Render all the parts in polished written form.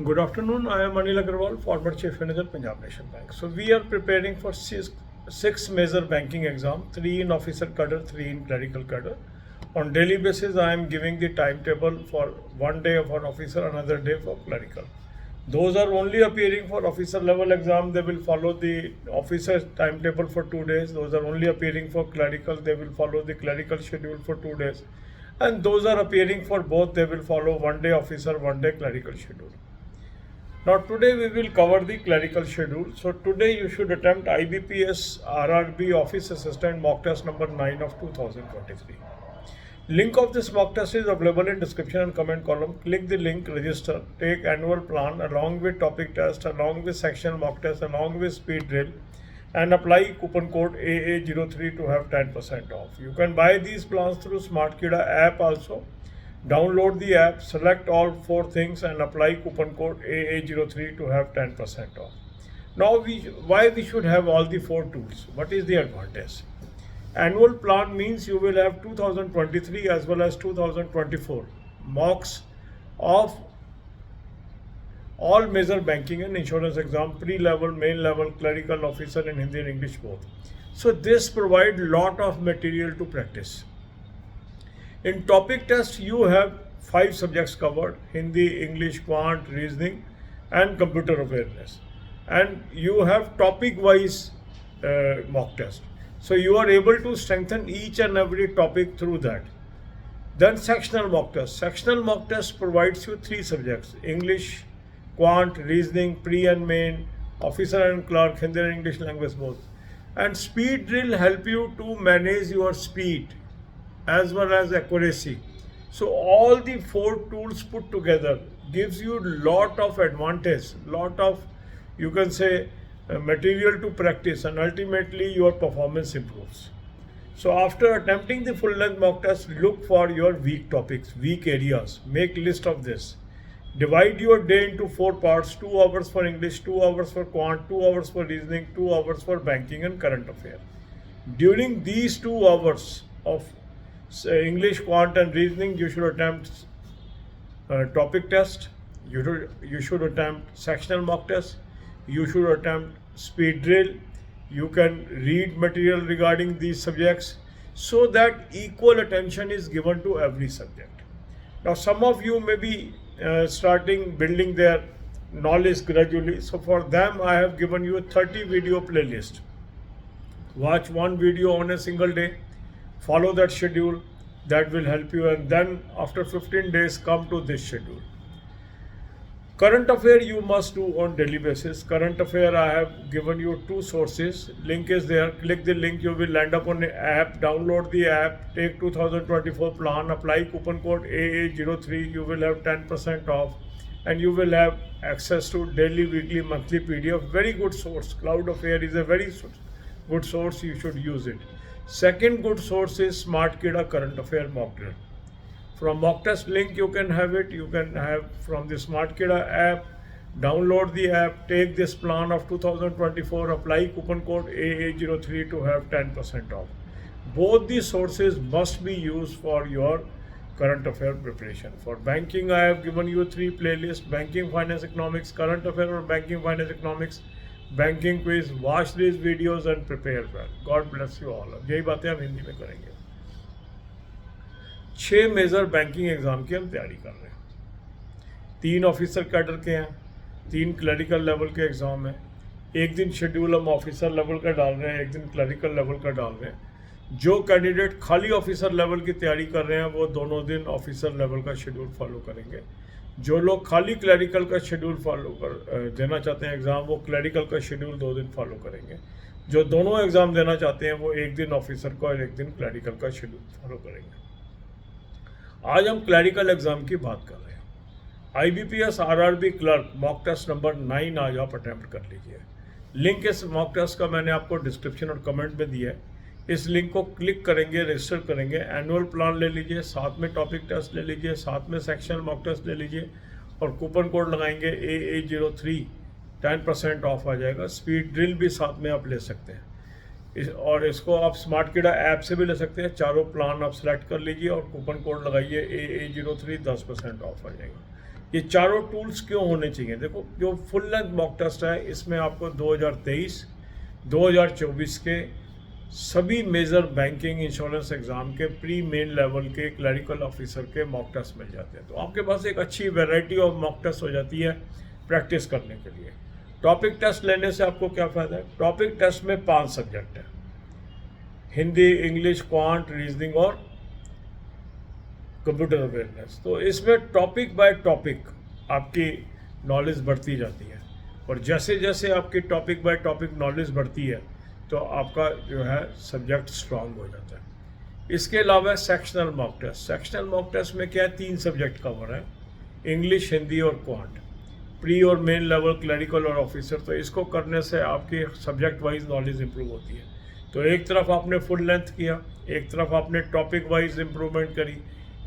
Good afternoon. I am Anil Agarwal, former Chief Manager, Punjab National Bank. So we are preparing for six major banking exam, three in officer cadre, three in clerical cadre. On daily basis, I am giving the timetable for one day for officer, another day for clerical. Those are only appearing for officer level exam. They will follow the officer timetable for 2 days. Those are only appearing for clerical. They will follow the clerical schedule for 2 days. And those are appearing for both. They will follow one day officer, one day clerical schedule. Now today we will cover the clerical schedule. So today you should attempt IBPS RRB Office Assistant mock test number 9 of 2023. Link of this mock test is available in description and comment column. Click the link, register, take annual plan along with topic test, along with sectional mock test, along with speed drill, and apply coupon code AA03 to have 10% off. You can buy these plans through SmartKida app also. Download the app, select all four things and apply coupon code AA03 to have 10% off. Now why we should have all the four tools? What is the advantage? Annual plan means you will have 2023 as well as 2024 mocks of all major banking and insurance exam, pre-level, main level, clerical officer in Hindi and English both. So this provide lot of material to practice. In topic test, you have 5 subjects covered: Hindi, English, Quant, Reasoning, and Computer Awareness. And you have topic-wise mock test. So you are able to strengthen each and every topic through that. Then sectional mock test. Sectional mock test provides you 3 subjects: English, Quant, Reasoning, Pre and Main, Officer and Clerk, Hindi and English language both. And speed drill help you to manage your speed as well as accuracy. So all the 4 tools put together gives you lot of advantage, lot of, you can say, material to practice, and ultimately your performance improves. So after attempting the full length mock test, look for your weak topics, weak areas. Make list of this. Divide your day into 4 parts: 2 hours for English, 2 hours for Quant, 2 hours for Reasoning, 2 hours for banking and current affair. During these 2 hours of English, Quant and Reasoning, you should attempt topic test, you should attempt sectional mock test, you should attempt speed drill, you can read material regarding these subjects, so that equal attention is given to every subject. Now some of you may be starting building their knowledge gradually, so for them I have given you a 30 video playlist. Watch one video on a single day, follow that schedule, that will help you, and then after 15 days come to this schedule. Current affair you must do on daily basis. Current affair I have given you 2 sources. Link is there. Click the link, you will land up on the app. Download the app, take 2024 plan, apply coupon code AA03. You will have 10% off, and you will have access to daily, weekly, monthly PDF. Very good source. Cloud Affair is a very good source. You should use it. Second good source is SmartKida Current Affair Mock Drill. From mock test link you can have it. You can have from the SmartKida app. Download the app, take this plan of 2024, apply coupon code AA03 to have 10% off. Both these sources must be used for your current affair preparation. For banking, I have given you 3 playlists: banking, finance, economics, current affair or banking, finance, economics, banking quiz. Watch this videos and prepare well. God bless you all. यही बातें हम हिंदी में करेंगे. 6 major banking exam की हम तैयारी कर रहे हैं. 3 ऑफिसर कैडर के हैं, 3 क्लरिकल लेवल के एग्ज़ाम हैं. एक दिन शेड्यूल हम ऑफिसर लेवल का डाल रहे हैं, एक दिन क्लरिकल लेवल का डाल रहे हैं. जो कैंडिडेट खाली ऑफिसर लेवल की तैयारी कर रहे हैं वो दोनों दिन ऑफिसर लेवल का शेड्यूल फॉलो करेंगे. जो लोग खाली क्लरिकल का शेड्यूल फॉलो कर देना चाहते हैं एग्ज़ाम, वो क्लरिकल का शेड्यूल 2 दिन फॉलो करेंगे. जो दोनों एग्ज़ाम देना चाहते हैं वो एक दिन ऑफिसर का और एक दिन क्लरिकल का शेड्यूल फॉलो करेंगे. आज हम क्लरिकल एग्ज़ाम की बात कर रहे हैं. IBPS RRB clerk mock test number 9 आज आप अटैम्प्ट कर लीजिए. लिंक इस मॉक टेस्ट का मैंने आपको डिस्क्रिप्शन और कमेंट में दिया है. इस लिंक को क्लिक करेंगे, रजिस्टर करेंगे, एनुअल प्लान ले लीजिए, साथ में टॉपिक टेस्ट ले लीजिए, साथ में सेक्शनल मॉक टेस्ट ले लीजिए और कूपन कोड लगाएंगे AA03, 10% ऑफ आ जाएगा. स्पीड ड्रिल भी साथ में आप ले सकते हैं. और इसको आप SmartKida ऐप से भी ले सकते हैं. चारों प्लान आप सेलेक्ट कर लीजिए और कूपन कोड लगाइए AA03, 10% ऑफ आ जाएगा. ये चारों टूल्स क्यों होने चाहिए? देखो, जो फुल लेंथ मॉक टेस्ट है इसमें आपको 2023, 2024 के सभी मेजर बैंकिंग इंश्योरेंस एग्ज़ाम के प्री मेन लेवल के क्लरिकल ऑफिसर के मॉक टेस्ट मिल जाते हैं। तो आपके पास एक अच्छी वैरायटी ऑफ मॉक टेस्ट हो जाती है प्रैक्टिस करने के लिए। टॉपिक टेस्ट लेने से आपको क्या फ़ायदा है? टॉपिक टेस्ट में 5 सब्जेक्ट हैं, हिंदी, इंग्लिश, क्वांट, रीजनिंग और कंप्यूटर अवेयरनेस। तो इसमें टॉपिक बाय टॉपिक आपकी नॉलेज बढ़ती जाती है, और जैसे जैसे आपकी टॉपिक बाय टॉपिक नॉलेज बढ़ती है तो आपका जो है सब्जेक्ट स्ट्रांग हो जाता है। इसके अलावा sectional mock test. Sectional mock test में क्या है, 3 सब्जेक्ट कवर है, इंग्लिश, हिंदी और क्वांट, प्री और मेन लेवल क्लरिकल और ऑफिसर। तो इसको करने से आपकी सब्जेक्ट वाइज नॉलेज इंप्रूव होती है। तो एक तरफ आपने फुल लेंथ किया, एक तरफ आपने टॉपिक वाइज इम्प्रूवमेंट करी,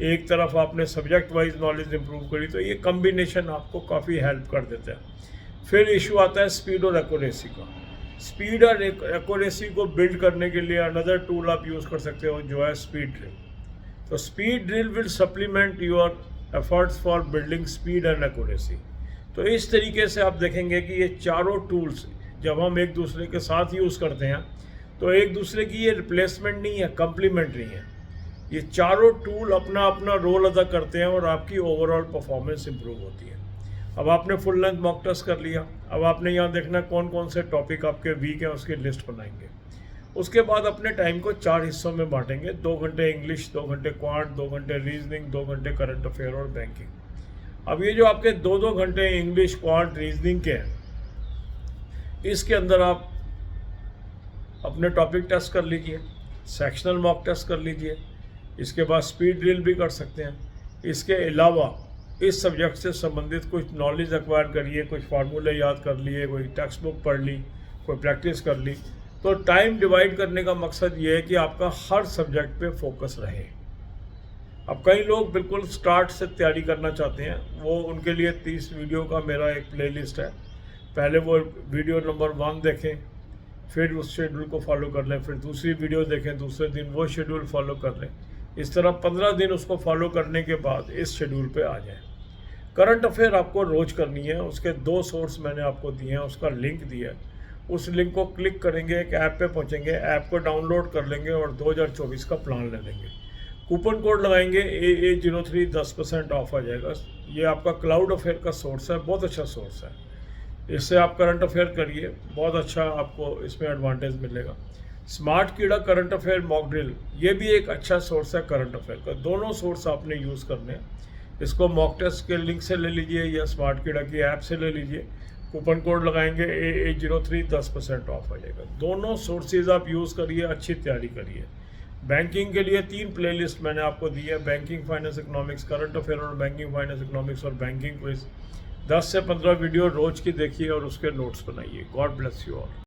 एक तरफ आपने सब्जेक्ट वाइज नॉलेज इंप्रूव करी। तो ये कम्बिनेशन आपको काफ़ी हेल्प कर देता है। फिर इशू आता है स्पीड और एक्यूरेसी का। स्पीड और एक्यूरेसी को बिल्ड करने के लिए अनदर टूल आप यूज़ कर सकते हो, जो है स्पीड ड्रिल। तो speed drill will supplement your efforts for building speed and accuracy. तो इस तरीके से आप देखेंगे कि ये चारों टूल्स जब हम एक दूसरे के साथ यूज़ करते हैं तो एक दूसरे की ये रिप्लेसमेंट नहीं है, कम्प्लीमेंट्री है। ये चारों टूल अपना अपना रोल अदा करते हैं और आपकी ओवरऑल परफॉर्मेंस इंप्रूव होती है। अब आपने फुल लेंथ मॉक टेस्ट कर लिया, अब आपने यहाँ देखना कौन कौन से टॉपिक आपके वीक हैं उसकी लिस्ट बनाएंगे। उसके बाद अपने टाइम को 4 हिस्सों में बांटेंगे, 2 घंटे इंग्लिश, 2 घंटे क्वांट, 2 घंटे रीजनिंग, 2 घंटे करंट अफेयर और बैंकिंग। अब ये जो आपके 2-2 घंटे इंग्लिश, क्वांट, रीजनिंग के हैं, इसके अंदर आप अपने टॉपिक टेस्ट कर लीजिए, सेक्शनल मॉक टेस्ट कर लीजिए, इसके बाद स्पीड ड्रिल भी कर सकते हैं। इसके अलावा इस सब्जेक्ट से संबंधित कुछ नॉलेज एक्वायर करिए, कुछ फार्मूले याद कर लिए, कोई टेक्स्ट बुक पढ़ ली, कोई प्रैक्टिस कर ली। तो टाइम डिवाइड करने का मकसद ये है कि आपका हर सब्जेक्ट पे फोकस रहे। अब कई लोग बिल्कुल स्टार्ट से तैयारी करना चाहते हैं, वो उनके लिए 30 वीडियो का मेरा एक प्लेलिस्ट है। पहले वो वीडियो नंबर 1 देखें, फिर उस शेड्यूल को फॉलो कर लें, फिर दूसरी वीडियो देखें, दूसरे दिन वो शेड्यूल फॉलो कर लें। इस तरह 15 दिन उसको फॉलो करने के बाद इस शेड्यूल पे आ जाएं। करंट अफेयर आपको रोज करनी है, उसके 2 सोर्स मैंने आपको दिए हैं, उसका लिंक दिया है। उस लिंक को क्लिक करेंगे, एक ऐप पे पहुंचेंगे, ऐप को डाउनलोड कर लेंगे और 2024 का प्लान ले लेंगे। कूपन कोड लगाएंगे AA03, 10% ऑफ आ जाएगा। ये आपका क्लाउड अफेयर का सोर्स है, बहुत अच्छा सोर्स है। इससे आप करंट अफेयर करिए, बहुत अच्छा आपको इसमें एडवांटेज मिलेगा। स्मार्ट कीड़ा करंट अफेयर मॉक ड्रिल, ये भी एक अच्छा सोर्स है करंट अफेयर का। दोनों सोर्स आपने यूज़ करने हैं। इसको मॉक टेस्ट के लिंक से ले लीजिए या स्मार्ट कीड़ा की ऐप से ले लीजिए। कूपन कोड लगाएंगे AA03, 10% ऑफ आ जाएगा। दोनों सोर्सेज आप यूज़ करिए, अच्छी तैयारी करिए। बैंकिंग के लिए 3 प्लेलिस्ट मैंने आपको दी है, banking finance economics, current affair और बैंकिंग फाइनेंस इकोनॉमिक्स और बैंकिंग क्विज। 10 से 15 वीडियो रोज की देखिए और उसके नोट्स बनाइए। God bless you all.